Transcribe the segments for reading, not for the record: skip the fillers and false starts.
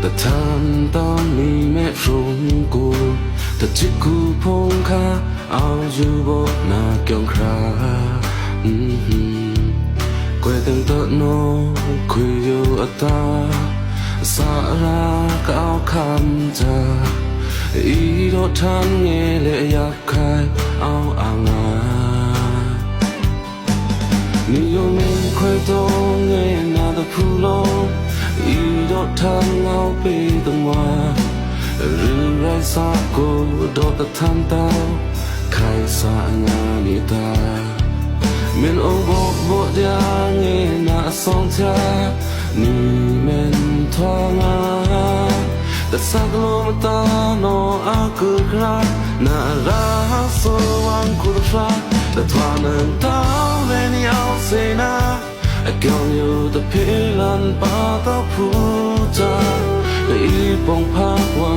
แต่ทานตอนนี้แม่รู้กูแต่จิตกูพงค่าเอาอยู่บนหน้าเกี่ยงครากวยตั้งแต่โน้คุยอยู่อัตราสาระก็เอาคำจาอีโดดทันเงยเลยอยากใครเอาอ่างานี่ยังไม่ค่อยต้องเงยหน้าแต่ผู้ลงอีโดดทันเอาไปตั้งว่าหรือไรสักกูโดดแต่ทันเต้าใครสางานี่ตามันองบอกบอกยาเงยหน้าสองเธอนี่มันทองาแต่สักลมตาโนอากุกราน่ารักสว่างกุดฟ้าแต่ทว่านั้นตาเวนี่เอาเสนาเกี่ยวอยู่แต่เพียงปาตาพูจาแต่อีปองภาพว่า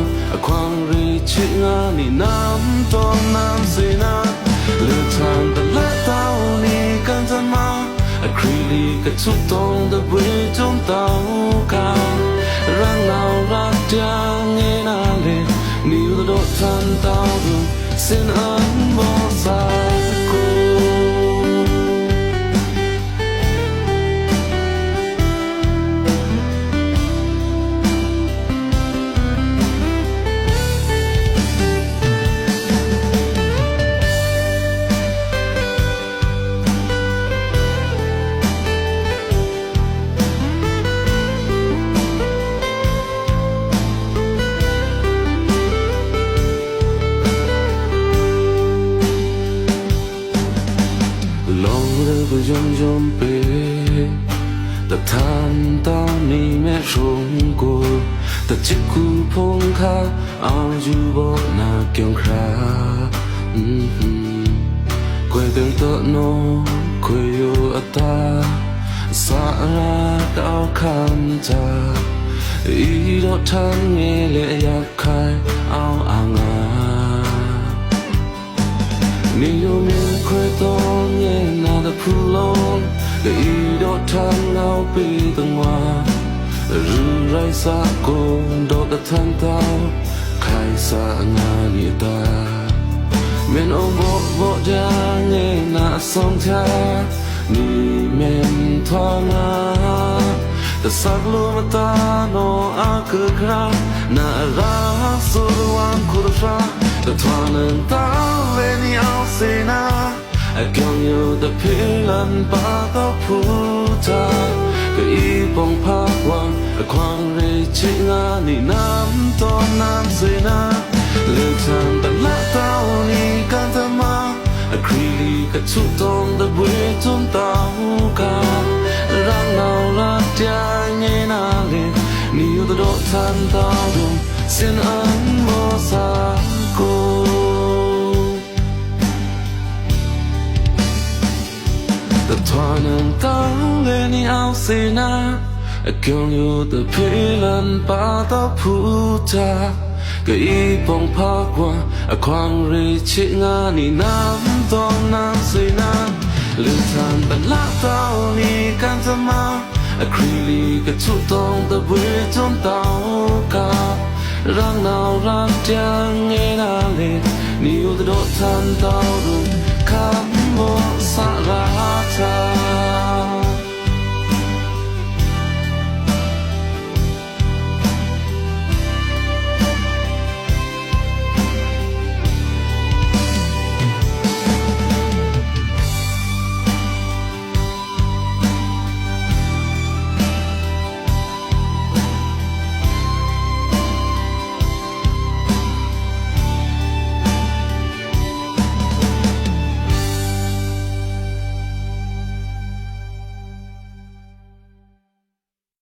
ความริชิงานี่น้ำต้นน้ำเสนาเลือดทางแต่ละเต้านี่กันจะมาครีลีก็ทุกตรงแต่เวจงเต้าการังเรารักยังเงินอะไรนี่อยู่โดดทันเต้าดูสิ้นอันมอสากูลองเลือกยอมไปแต่ทานตอนนี้แม่รู้กูแต่จิตกูพงค่าเอาอยู่บนหน้าเกี่ยงครากวยตั้งแต่โน้คุยอยู่อัตราสาระก็เอาคำจาอีโดดทันเงยเลยอยากใครเอาอ่างานี่ยังไม่ค่อยต้องเงินน่าจะพูดลงแต่อีโดดทันเอาไปตั้งว่าหรือไรสักกูโดดแต่ทันเต้าใครสางานี่ตาเมื่อบอกยังเงินน่าสองเธอนี่เมื่อทองาแต่สักลูกตาโนอากุกราน่ารักสุดวันคุดฟ้าแต่ทว่านั้นตาเวนี่เอาเสนาเกี่ยวอยู่แต่เพียงปาตาพูจาก็อีปองภาพว่าความริชิงานี่น้ำต้นน้ำเสนาเลือกทางแต่ละเต้านี่กันจะมาครีลีก็ทุกตรงแต่เวจนเต้าการังเราลัดยังไงน่าเล่นนี่อยู่แต่โดดทันเต้าดูสิ้นอันมอสากูแต่ทว่านั้นตาเลยนี่เอาเสนาเกี่ยวอยู่แต่เพียงปาตาพูจาก็อีปองภาคว่าความริชิงานี่น้ำต้นน้ำเสนาเลือกทางแต่ละเต้านี่กันจะมาครีลีก็ทุกตรงแต่เวจนเต้าการังเรารักยังไงน่าเล่นนี่อยู่แต่โดดทันเต้าดูคำว่าสาระเธอ